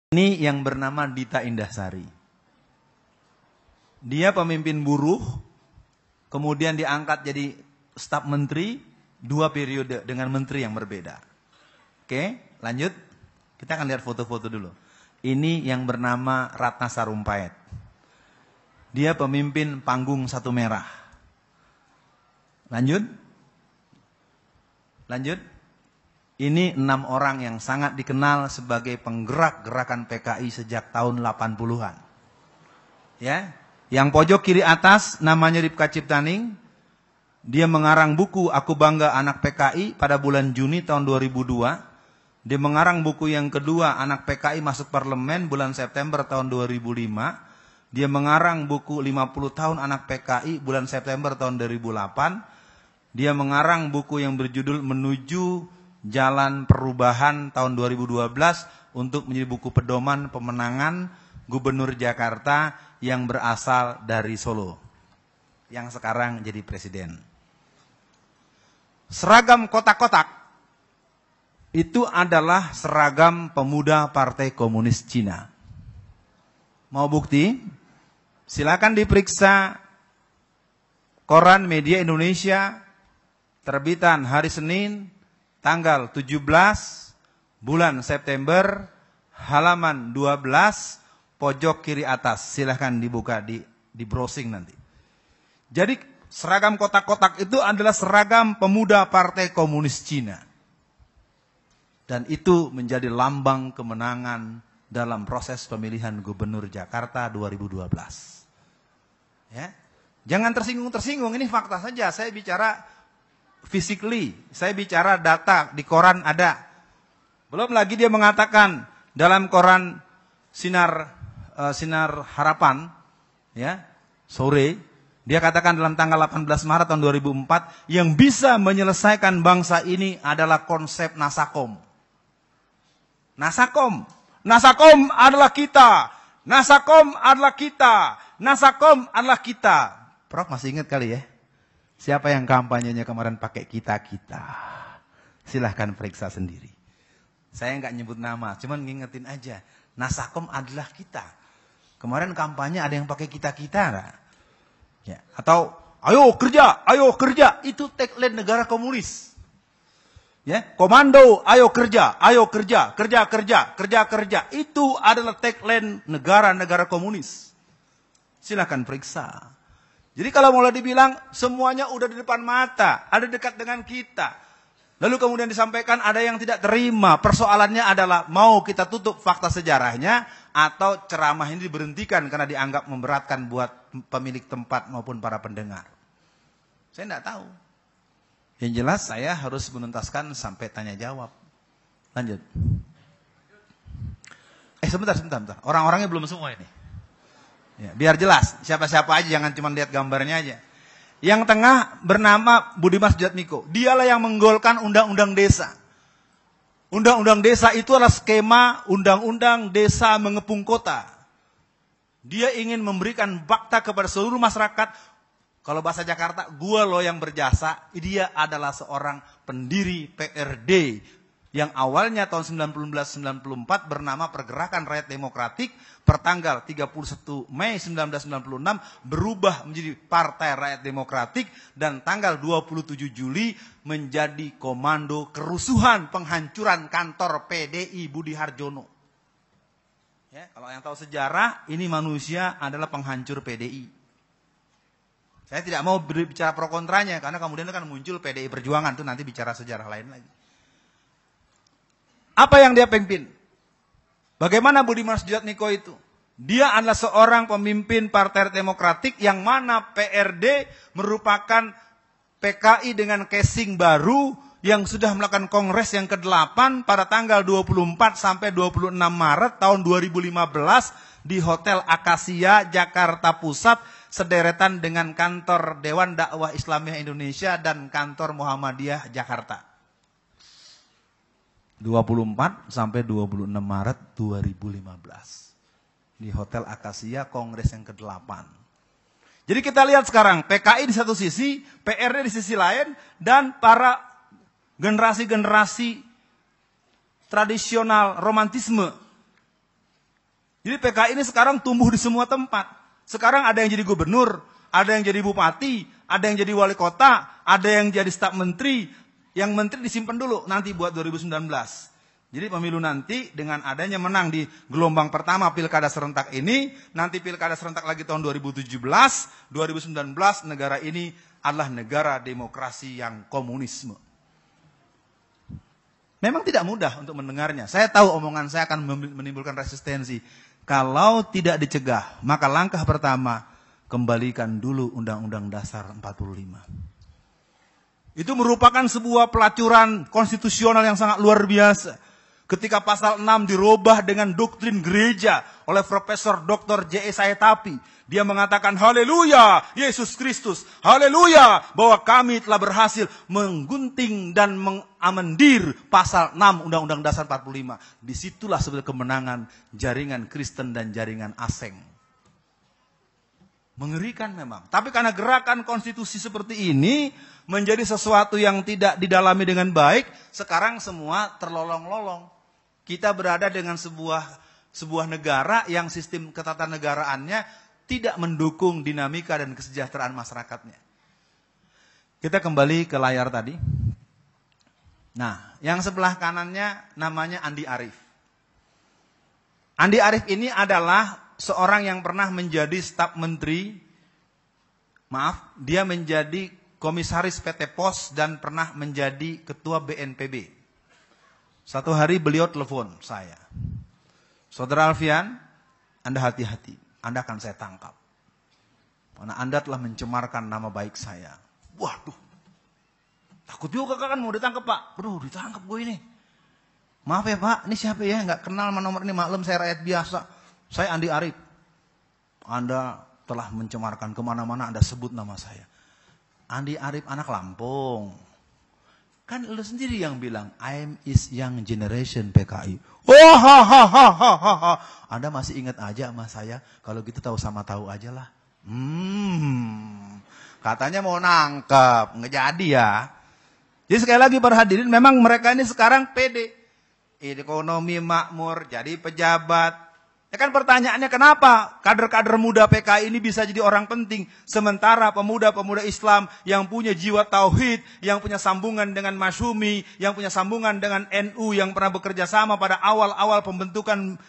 Ini yang bernama Dita Indahsari. Dia pemimpin buruh, kemudian diangkat jadi staf menteri, 2 periode dengan menteri yang berbeda. Oke, lanjut. Kita akan lihat foto-foto dulu. Ini yang bernama Ratna Sarumpait. Dia pemimpin panggung Satu Merah. Lanjut. Lanjut. Ini 6 orang yang sangat dikenal sebagai penggerak gerakan PKI sejak tahun 80-an. Ya, yang pojok kiri atas namanya Ripka Ciptaning. Dia mengarang buku Aku Bangga Anak PKI pada bulan Juni tahun 2002. Dia mengarang buku yang kedua Anak PKI Masuk Parlemen bulan September tahun 2005. Dia mengarang buku 50 tahun Anak PKI bulan September tahun 2008. Dia mengarang buku yang berjudul Menuju Jalan Perubahan tahun 2012 untuk menjadi buku pedoman pemenangan Gubernur Jakarta yang berasal dari Solo, yang sekarang jadi presiden. Seragam kotak-kotak itu adalah seragam pemuda Partai Komunis Cina. Mau bukti? Silakan diperiksa koran Media Indonesia terbitan hari Senin tanggal 17 bulan September, halaman 12, pojok kiri atas. Silahkan dibuka, di browsing nanti. Jadi seragam kotak-kotak itu adalah seragam pemuda Partai Komunis Cina. Dan itu menjadi lambang kemenangan dalam proses pemilihan Gubernur Jakarta 2012. Ya. Jangan tersinggung-tersinggung, ini fakta saja. Saya bicara physically, saya bicara data, di koran ada. Belum lagi dia mengatakan dalam koran Sinar Harapan, ya, sore, dia katakan dalam tanggal 18 Maret tahun 2004, yang bisa menyelesaikan bangsa ini adalah konsep Nasakom. Nasakom adalah kita. Nasakom adalah kita. Nasakom adalah kita. Prof masih ingat kali ya? Siapa yang kampanyenya kemarin pakai kita-kita? Silahkan periksa sendiri. Saya nggak nyebut nama, cuman ngingetin aja. Nasakom adalah kita. Kemarin kampanye ada yang pakai kita-kita. Ya. Atau, ayo kerja. Itu tagline negara komunis. Ya, komando, ayo kerja. Kerja. Itu adalah tagline negara-negara komunis. Silahkan periksa. Jadi kalau mulai dibilang semuanya udah di depan mata, ada dekat dengan kita. Lalu kemudian disampaikan ada yang tidak terima. Persoalannya adalah mau kita tutup fakta sejarahnya atau ceramah ini diberhentikan karena dianggap memberatkan buat pemilik tempat maupun para pendengar. Saya tidak tahu. Yang jelas saya harus menuntaskan sampai tanya jawab. Lanjut. Sebentar. Orang-orangnya belum semua ini. Ya, biar jelas, siapa-siapa aja, jangan cuma lihat gambarnya aja. Yang tengah bernama Budiman Sujatmiko. Dialah yang menggolkan undang-undang desa. Undang-undang desa itu adalah skema undang-undang desa mengepung kota. Dia ingin memberikan bakta kepada seluruh masyarakat. Kalau bahasa Jakarta, gua loh yang berjasa. Dia adalah seorang pendiri PRD. Yang awalnya tahun 1994 bernama Pergerakan Rakyat Demokratik, pertanggal 31 Mei 1996 berubah menjadi Partai Rakyat Demokratik, dan tanggal 27 Juli menjadi Komando Kerusuhan Penghancuran Kantor PDI Budi Harjono. Ya, kalau yang tahu sejarah, ini manusia adalah penghancur PDI. Saya tidak mau berbicara pro kontranya, karena kemudian kan muncul PDI Perjuangan, itu nanti bicara sejarah lain lagi. Apa yang dia pimpin? Bagaimana Budiman Sujatmiko itu? Dia adalah seorang pemimpin Partai Demokratik yang mana PRD merupakan PKI dengan casing baru yang sudah melakukan kongres yang ke-8 pada tanggal 24 sampai 26 Maret tahun 2015 di Hotel Akasia, Jakarta Pusat, sederetan dengan kantor Dewan Dakwah Islamiyah Indonesia dan kantor Muhammadiyah Jakarta. 24 sampai 26 Maret 2015. Di Hotel Akasia, kongres yang ke-8. Jadi kita lihat sekarang, PKI di satu sisi, PRD di sisi lain, dan para generasi-generasi tradisional romantisme Jadi PKI ini sekarang tumbuh di semua tempat. Sekarang ada yang jadi gubernur, ada yang jadi bupati, ada yang jadi wali kota, ada yang jadi staf menteri. Yang menteri disimpan dulu nanti buat 2019. Jadi pemilu nanti dengan adanya menang di gelombang pertama pilkada serentak ini, nanti pilkada serentak lagi tahun 2017, 2019 negara ini adalah negara demokrasi yang komunisme. Memang tidak mudah untuk mendengarnya. Saya tahu omongan saya akan menimbulkan resistensi. Kalau tidak dicegah, maka langkah pertama, kembalikan dulu Undang-Undang Dasar 45. Itu merupakan sebuah pelacuran konstitusional yang sangat luar biasa. Ketika pasal 6 dirubah dengan doktrin gereja oleh Profesor Dr. J.E. Sayetapi. Dia mengatakan, haleluya, Yesus Kristus, haleluya, bahwa kami telah berhasil menggunting dan mengamandir pasal 6 Undang-Undang Dasar 45. Disitulah sebenarnya kemenangan jaringan Kristen dan jaringan asing. Mengerikan memang. Tapi karena gerakan konstitusi seperti ini menjadi sesuatu yang tidak didalami dengan baik, sekarang semua terlolong-lolong. Kita berada dengan sebuah negara yang sistem ketatanegaraannya tidak mendukung dinamika dan kesejahteraan masyarakatnya. Kita kembali ke layar tadi. Nah, yang sebelah kanannya namanya Andi Arief. Andi Arief ini adalah seorang yang pernah menjadi staf menteri, dia menjadi komisaris PT POS dan pernah menjadi ketua BNPB. Satu hari beliau telepon saya. Saudara Alfian, Anda hati-hati. Anda akan saya tangkap. Karena Anda telah mencemarkan nama baik saya. Waduh. Takut juga kan mau ditangkap Pak. Aduh ditangkap gue ini. Maaf ya Pak, ini siapa ya? Nggak kenal sama nomor ini, maklum saya rakyat biasa. Saya Andi Arief. Anda telah mencemarkan kemana-mana Anda sebut nama saya. Andi Arief anak Lampung. Kan lu sendiri yang bilang, I am is young generation PKI. Oh, ha, ha, ha, ha, ha. Anda masih ingat aja sama saya? Kalau gitu tahu sama tahu aja lah. Katanya mau nangkep, nggak jadi ya. Jadi sekali lagi para hadirin, memang mereka ini sekarang pede. Ekonomi makmur, jadi pejabat. Ya kan pertanyaannya kenapa kader-kader muda PKI ini bisa jadi orang penting. Sementara pemuda-pemuda Islam yang punya jiwa tauhid, yang punya sambungan dengan Masyumi, yang punya sambungan dengan NU, yang pernah bekerja sama pada awal-awal pembentukan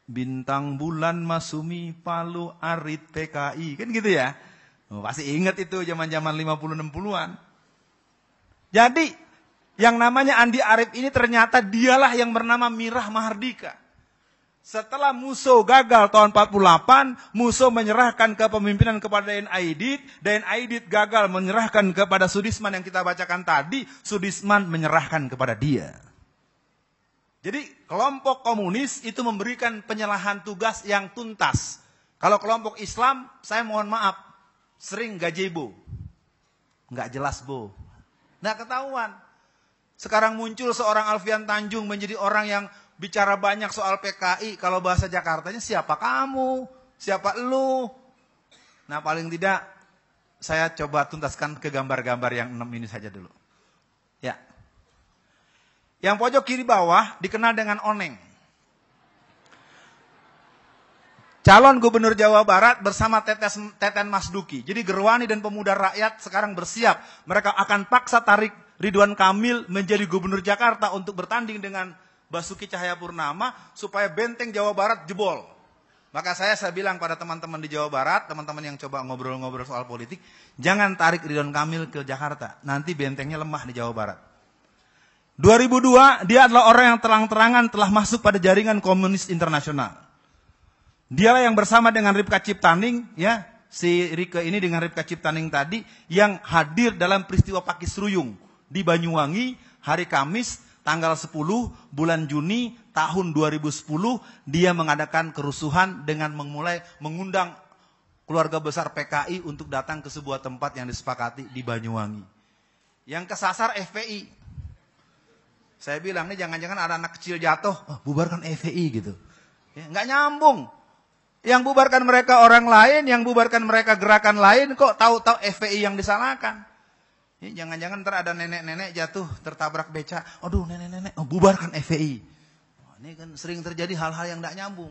Bintang Bulan Masyumi Palu Arit PKI. Kan gitu ya. Pasti ingat itu zaman-zaman 50-60an. Jadi yang namanya Andi Arief ini ternyata dialah yang bernama Mirah Mahardika. Setelah Musso gagal tahun 48, Musso menyerahkan kepemimpinan kepada Dayan Aidit. Dayan Aidit gagal menyerahkan kepada Sudisman yang kita bacakan tadi. Sudisman menyerahkan kepada dia. Jadi kelompok komunis itu memberikan penyerahan tugas yang tuntas. Kalau kelompok Islam, saya mohon maaf, sering gazebo. Nggak jelas bu. Nggak ketahuan. Sekarang muncul seorang Alfian Tanjung menjadi orang yang bicara banyak soal PKI, kalau bahasa Jakartanya siapa kamu, siapa lu. Nah paling tidak saya coba tuntaskan ke gambar-gambar yang 6 ini saja dulu. Ya. Yang pojok kiri bawah dikenal dengan Oneng. Calon Gubernur Jawa Barat bersama Teten Masduki. Jadi Gerwani dan pemuda rakyat sekarang bersiap. Mereka akan paksa tarik Ridwan Kamil menjadi Gubernur Jakarta untuk bertanding dengan Basuki Cahayapurnama supaya benteng Jawa Barat jebol. Maka saya bilang pada teman-teman di Jawa Barat, teman-teman yang coba ngobrol-ngobrol soal politik, jangan tarik Ridwan Kamil ke Jakarta. Nanti bentengnya lemah di Jawa Barat. 2002, dia adalah orang yang terang-terangan telah masuk pada jaringan komunis internasional. Dialah yang bersama dengan Ripka Ciptaning, ya, si Rike ini dengan Ripka Ciptaning tadi, yang hadir dalam peristiwa Pakisruyung di Banyuwangi hari Kamis, tanggal 10 bulan Juni tahun 2010, dia mengadakan kerusuhan dengan mengundang keluarga besar PKI untuk datang ke sebuah tempat yang disepakati di Banyuwangi. Yang kesasar FPI. Saya bilang, nih jangan-jangan ada anak kecil jatuh, bubarkan FPI gitu. Ya, nggak nyambung. Yang bubarkan mereka orang lain, yang bubarkan mereka gerakan lain, kok tahu-tahu FPI yang disalahkan. Ya, jangan-jangan ntar ada nenek-nenek jatuh tertabrak beca. Aduh nenek-nenek, bubarkan FPI. Ini kan sering terjadi hal-hal yang tidak nyambung.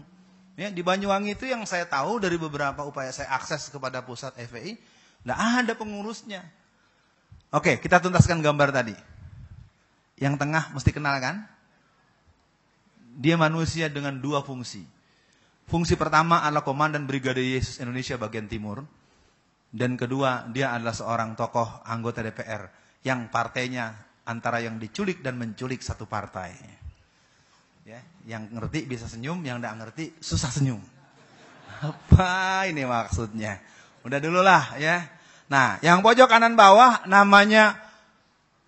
Ya, di Banyuwangi itu yang saya tahu dari beberapa upaya saya akses kepada pusat FPI, nggak ada pengurusnya. Oke, kita tuntaskan gambar tadi. Yang tengah mesti kenal kan? Dia manusia dengan dua fungsi. Fungsi pertama adalah Komandan Brigade Yesus Indonesia bagian timur. Dan kedua, dia adalah seorang tokoh anggota DPR yang partainya antara yang diculik dan menculik satu partai. Ya, yang ngerti bisa senyum, yang tidak ngerti susah senyum. Apa ini maksudnya? Udah dulu lah ya. Nah, yang pojok kanan bawah namanya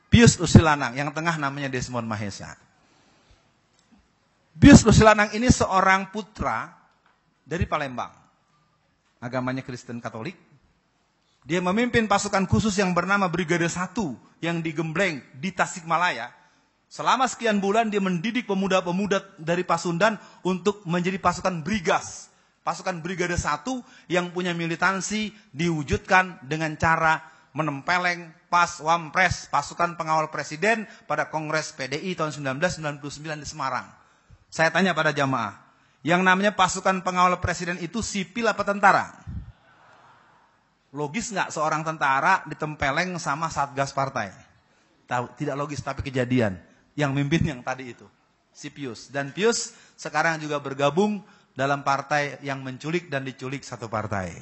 Pius Lusilanang, yang tengah namanya Desmond Mahesa. Pius Lusilanang ini seorang putra dari Palembang. Agamanya Kristen Katolik. Dia memimpin pasukan khusus yang bernama Brigade 1 yang digembleng di Tasikmalaya. Selama sekian bulan dia mendidik pemuda-pemuda dari Pasundan untuk menjadi pasukan Brigas. Pasukan Brigade 1 yang punya militansi diwujudkan dengan cara menempeleng Pas Wampres, pasukan pengawal presiden pada Kongres PDI tahun 1999 di Semarang. Saya tanya pada jamaah, yang namanya pasukan pengawal presiden itu sipil apa tentara? Logis nggak seorang tentara ditempeleng sama satgas partai? Tidak logis, tapi kejadian. Yang mimpin yang tadi itu, si Pius. Dan Pius sekarang juga bergabung dalam partai yang menculik dan diculik satu partai.